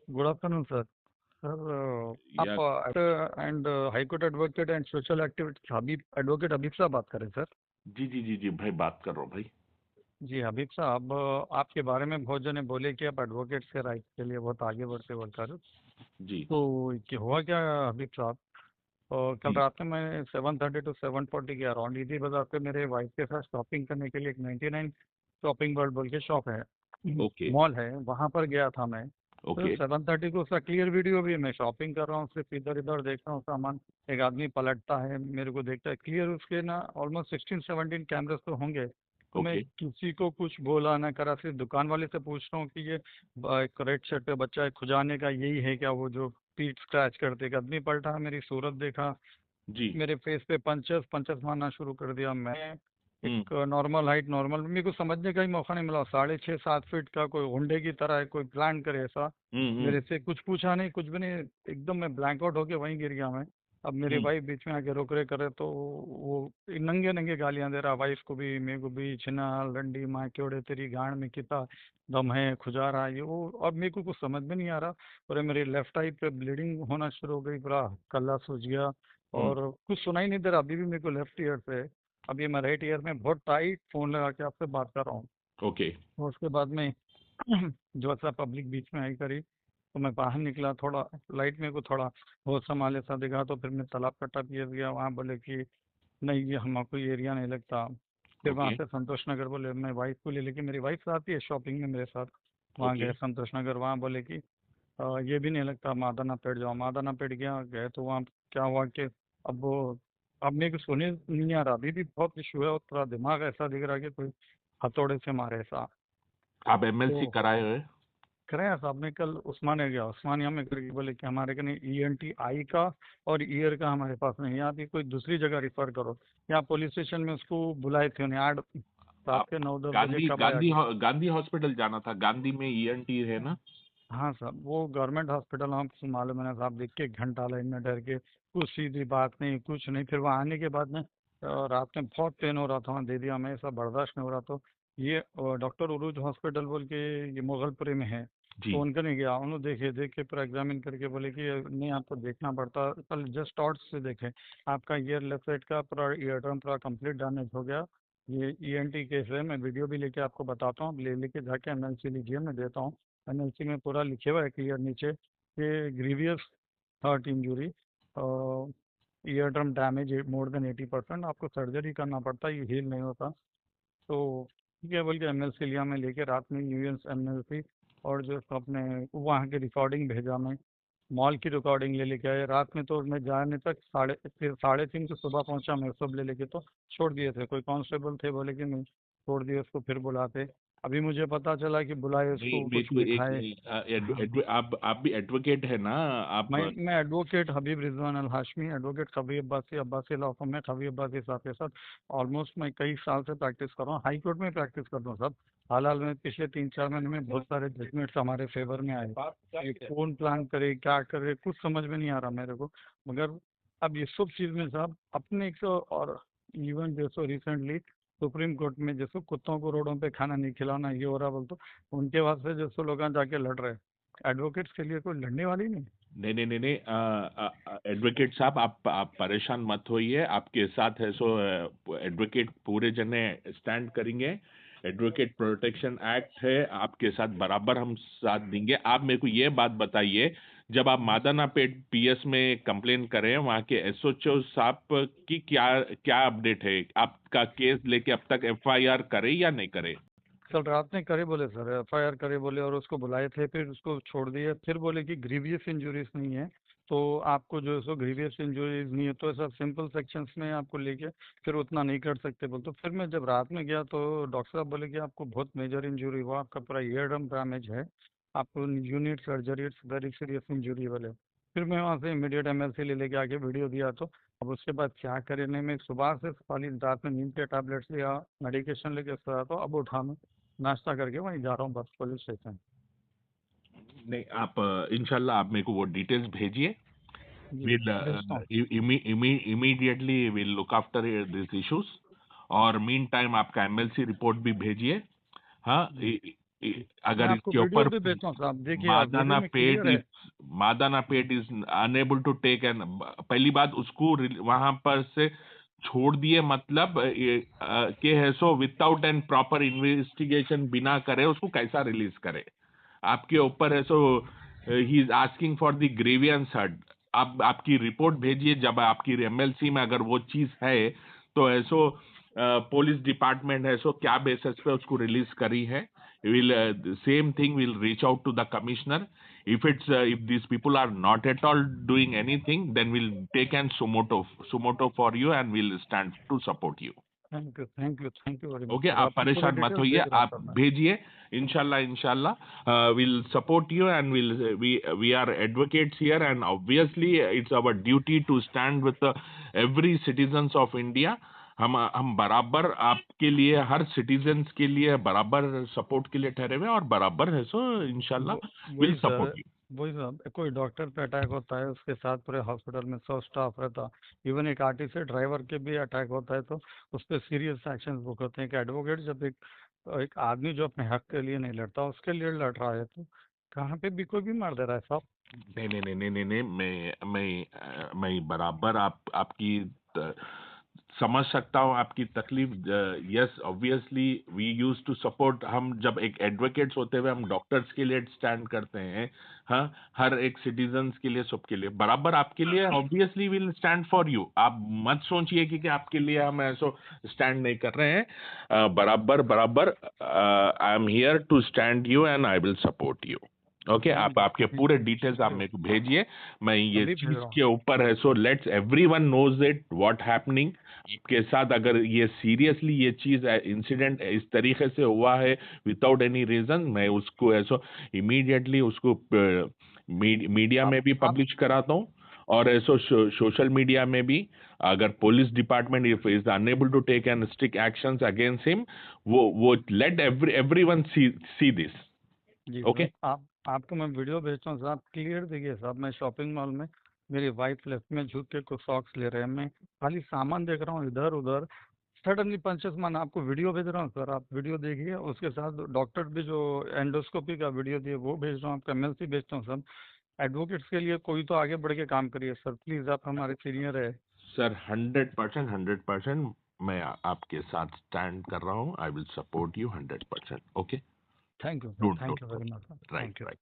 Good afternoon sir. Sir या आप and high court advocate and social activist Habib advocate Habib साहब बात करें सर। जी जी जी जी भाई, बात कर रहा हूँ भाई। जी हबीब साहब, आपके बारे में बहुत जने बोले कि आप एडवोकेट्स के राइट के लिए बहुत आगे बढ़ते बोलकर। जी तो हुआ क्या हबीब साहब, कल जी। रात में मैं 7:30 to 7:40 के अराउंड इसी बाजार पे मेरे वाइफ के साथ शॉपिंग करने के लिए एक 99 शॉपिंग वर्ल्ड बोल के शॉप है, ओके मॉल है, वहां पर गया था मैं। तो ओके 7:30 को उसका क्लियर वीडियो भी है, मैं शॉपिंग कर रहा हूँ, सिर्फ इधर इधर देख रहा हूँ सामान। एक आदमी पलटता है, मेरे को देखता है, क्लियर उसके ना ऑलमोस्ट 16-17 कैमरास तो होंगे। तो मैं ओके। किसी को कुछ बोला ना करा, सिर्फ दुकान वाले से पूछ रहा हूँ कि ये एक रेड शर्ट पे बच्चा है, खुजाने का यही है क्या, वो जो पीठ स्क्रैच करते, एक आदमी पलटा, मेरी सूरत देखा, जी। मेरे फेस पे पंचेस पंचेस मारना शुरू कर दिया। मैं हम्म एक नॉर्मल हाइट, नॉर्मल, मेरे को समझने का ही मौका नहीं मिला, 6.5-7 फीट का कोई गुंडे की तरह है, कोई प्लान करे ऐसा। हम्म। मेरे से कुछ पूछा नहीं, कुछ भी नहीं, एकदम मैं ब्लैंक आउट होके वहीं गिर गया मैं। अब मेरी हम्म वाइफ बीच में आके रोक रे करे तो वो नंगे नंगे गालियां दे रहा, वाइफ को भी मेरे को भी, छिना लंडी माँ क्योड़े तेरी गांड में कितना दम है, खुजा रहा है ये वो, और मेरे को कुछ समझ में नहीं आ रहा। और मेरी लेफ्ट आई पे ब्लीडिंग होना शुरू हो गई, पूरा कल्ला सूज गया। हम्म। और कुछ सुनाई नहीं दे रहा, अभी भी मेरे को लेफ्ट ईयर पे है। अभी मैं राइट ईयर में बहुत टाइट फोन लगा के आपसे बात कर रहा हूँ। ओके। और उसके बाद में जो सा पब्लिक बीच में आई करी, तो मैं बाहर निकला, थोड़ा लाइट मेरे को थोड़ा होश संभाले सा दिखा, तो फिर मैं तालाब कट्टा पिए गया, वहाँ बोले कि नहीं ये हमको ये एरिया नहीं लगता। फिर वहाँ ओके से संतोष नगर बोले, मैं वाइफ को ले लेके, मेरी वाइफ आती है शॉपिंग में मेरे साथ, वहाँ ओके। गए संतोष नगर, वहाँ बोले कि ये भी नहीं लगता, मादाना पेड़ जाओ, मादाना पेड़ गया, गए तो वहाँ क्या हुआ कि अब वो, अब मेरे को सुने नहीं आ रहा, अभी भी बहुत इशू है, और थोड़ा दिमाग ऐसा दिख रहा है कि कोई हथौड़े से मारे ऐसा। आप एमएलसी तो कराए हुए? कराया साहब ने कल, उस्मानिया गया, उस्मानिया में करके बोले कि हमारे कने ईएनटी आई का और ईयर का हमारे पास नहीं है, आप ये कोई दूसरी जगह रिफर करो। यहाँ पुलिस स्टेशन में उसको बुलाए थे उन्हें, 8 रात आप के 9-10 बजे गांधी कब आया गांधी कि। गांधी हॉस्पिटल जाना था, गांधी में ईएनटी है ना? हाँ साहब, वो गवर्नमेंट हॉस्पिटल, हमको मालूम है ना साहब, देख के एक घंटा लाइन में डर के, कुछ सीधी बात नहीं, कुछ नहीं। फिर वहाँ आने के बाद में रात में बहुत पेन हो रहा था, वहाँ दे दिया, मैं ऐसा बर्दाश्त नहीं हो रहा। तो ये डॉक्टर उरूज हॉस्पिटल बोल के, ये मुगलपुरे में है, तो जी। उनके नहीं गया, उन्होंने देखे, देख के पूरा एग्जामिन करके बोले कि नहीं आपको देखना पड़ता, कल जस्ट डॉट से देखे, आपका ईयर लेफ्ट साइड का पूरा ईयर ड्रम पूरा कंप्लीट डैमेज हो गया। ये ईएनटी केस है, मैं वीडियो भी लेके आपको बताता हूँ, ले लेके जाके एमएलसी लीजिए, मैं देता हूँ। एनएलसी में पूरा लिखे हुआ है क्लियर नीचे कि grievous heart injury, ear drum damage more than 80%, आपको सर्जरी करना पड़ता है, ये हील नहीं होता। तो ठीक है बोल के एमएलसी लिया, मैं लेके रात में यूएस एमएलसी, और जो अपने वहाँ की रिकॉर्डिंग भेजा मैं, मॉल की रिकॉर्डिंग ले लेके आए रात में। तो मैं जाने तक फिर 3:30 को सुबह पहुंचा मैं, सब ले लेके तो छोड़ दिए थे, कोई कांस्टेबल थे बोले कि नहीं, छोड़ दिए उसको, फिर बुलाते। अभी मुझे पता चला कि बुलाए नहीं, उसको, मेरे कुछ को एक लिखाए। हाँ, आप भी एडवोकेट है ना? आप मैं advocate Habib Rizwan Al Hashmi, advocate Khabib Abbasi, Abbasi law firm में खबीब अब्बासी साहब के साथ ऑलमोस्ट मैं कई साल से प्रैक्टिस कर रहा हूँ, हाई कोर्ट में प्रैक्टिस कर रहा हूँ सब। हाल हाल में पिछले 3-4 महीने में बहुत सारे जजमेंट्स हमारे फेवर में आए। ये कौन प्लान करे, क्या करे, कुछ समझ में नहीं आ रहा मेरे को। मगर अब ये सब चीज़ में साहब अपने एक सौ, और इवन जैसो रिसेंटली सुप्रीम कोर्ट में जैसो कुत्तों को रोडों पे खाना नहीं खिलाना ये हो रहा बोल, तो उनके वास्ते जैसो लोग जाके लड़ रहे, एडवोकेट्स के लिए कोई लड़ने वाली नहीं। नहीं नहीं नहीं नहीं, एडवोकेट साहब, आप परेशान मत होइए, आपके साथ है सो एडवोकेट पूरे जने स्टैंड करेंगे। एडवोकेट प्रोटेक्शन एक्ट है, आपके साथ बराबर हम साथ देंगे। आप मेरे को ये बात बताइए, जब आप मादाना पेट पीएस में कंप्लेन करें, वहाँ के एसओएचओ साहब की क्या क्या अपडेट है? आपका केस लेके अब तक एफआईआर करे या नहीं करे? कल रात में करे बोले सर, एफआईआर करे बोले, और उसको बुलाए थे, फिर उसको छोड़ दिए, फिर बोले कि ग्रीवियस इंजरीज नहीं है, तो आपको जो है सो ग्रीवियस इंजरीज नहीं है तो ऐसा सिंपल सेक्शंस में आपको लेके फिर उतना नहीं कर सकते बोल। तो फिर मैं जब रात में गया तो डॉक्टर साहब बोले कि आपको बहुत मेजर इंजरी हुआ, आपका पूरा ईयर ड्रम डैमेज है, आपको unit surgery, it's very serious injury बोले। फिर मैं वहाँ से इमीडिएट एमएलसी ले लेके आके वीडियो दिया। तो अब उसके बाद क्या करे, नहीं मैं सुबह से खाली रात में नींद के टैबलेट्स लिया, मेडिकेशन लेके सोया, तो अब उठा मैं नाश्ता करके वहीं जा रहा हूँ बस पुलिस स्टेशन। नहीं, आप इंशाल्लाह आप मेरे को वो डिटेल्स भेजिए। जी We'll भेजता हूँ। immediately we'll look after these issues। और मीन टाइम आपका एमएलसी रिपोर्ट भी भेजिए। हाँ, जी मैं अगर आपको इसके वीडियो ऊपर भी भेजता हूँ साहब, देखिए आप वीडियो मादाना में पेट क्लियर है। इज मादाना पेट is unable to take an, पहली बात उसको वहां पर से छोड़ दिए, मतलब के है so without an proper investigation, बिना करे उसको कैसा रिलीज करे? आपके ऊपर है so he is asking for the grievance hurt. आप आपकी रिपोर्ट भेजिए, जब आपकी एमएलसी में अगर वो चीज है तो ऐसो पुलिस डिपार्टमेंट है सो क्या बेसिस पे उसको रिलीज करी है, will same thing will reach out to the commissioner. If these people are not at all doing anything, then we'll take an sumoto for you and we'll stand to support you. Thank you, thank you, thank you very much okay, sir, आप आपकी पूरी परेशान मत details होइए, भेज रहा हूँ आप सर मैं। भेजिए, इंशाल्लाह इंशाल्लाह will support you and we are advocates here and obviously it's our duty to stand with every citizens of India. हम बराबर आपके लिए, हर सिटीजन्स के लिए बराबर सपोर्ट के लिए ठहरे हुए हैं और बराबर है सो इंशाल्लाह वो विल वही सपोर्ट सर, यू। वही सर, कोई डॉक्टर पे अटैक होता है उसके साथ पूरे हॉस्पिटल में 100 स्टाफ रहता, इवन एक आरटीसी ड्राइवर के भी अटैक होता है तो उस पर सीरियस एक्शन बुक होते हैं कि एडवोकेट जब एक एक आदमी जो अपने हक के लिए नहीं लड़ता उसके लिए लड़ रहा है तो कहाँ पे भी कोई भी मार दे रहा है साहब। नहीं नहीं नहीं नहीं नहीं नहीं, मैं बराबर आपकी समझ सकता हूँ आपकी तकलीफ। Yes, obviously we use to support, हम जब एक एडवोकेट्स होते हुए हम डॉक्टर्स के लिए स्टैंड करते हैं, हाँ, हर एक सिटीजन्स के लिए, सबके लिए बराबर, आपके लिए obviously will stand for you. आप मत सोचिए कि आपके लिए हम ऐसा स्टैंड नहीं कर रहे हैं। बराबर बराबर, I am here to stand you and I will support you. Okay, आप आपके पूरे डिटेल्स आप मेरे को भेजिए, मैं ये अभी भेज चीज रहा हूँ। के ऊपर है so let's everyone knows it what happening आपके साथ। अगर ये सीरियसली ये चीज इंसिडेंट इस तरीके से हुआ है विदाउट एनी रीजन, मैं उसको ऐसा इमीडिएटली उसको मीडिया में भी आप पब्लिश कराता हूँ और ऐसा सोशल मीडिया में भी। अगर police department if is unable to take an strict actions against him, वो लेट एवरीवन सी दिस। जी ओके, सर, आपको मैं वीडियो भेजता हूँ साहब, क्लियर देखिए साहब, मैं शॉपिंग मॉल में, मेरी वाइफ लेफ्ट में झुक के कुछ सॉक्स ले रहे हैं, मैं खाली सामान देख रहा हूँ इधर उधर, सडनली पंचेस मान, आपको वीडियो भेज रहा हूँ सर, आप वीडियो देखिए, उसके साथ डॉक्टर भी जो एंडोस्कोपी का वीडियो दिए वो भेज रहा हूँ, आपका एमएलसी भेजता हूँ सब। एडवोकेट्स के लिए कोई तो आगे बढ़ के काम करिए सर प्लीज़, आप हमारे सीनियर है। सर 100%, 100% मैं आपके साथ स्टैंड कर रहा हूँ। आई will support you 100%। Okay, thank you sir, don't thank you don't very much sir, right thank you. Right.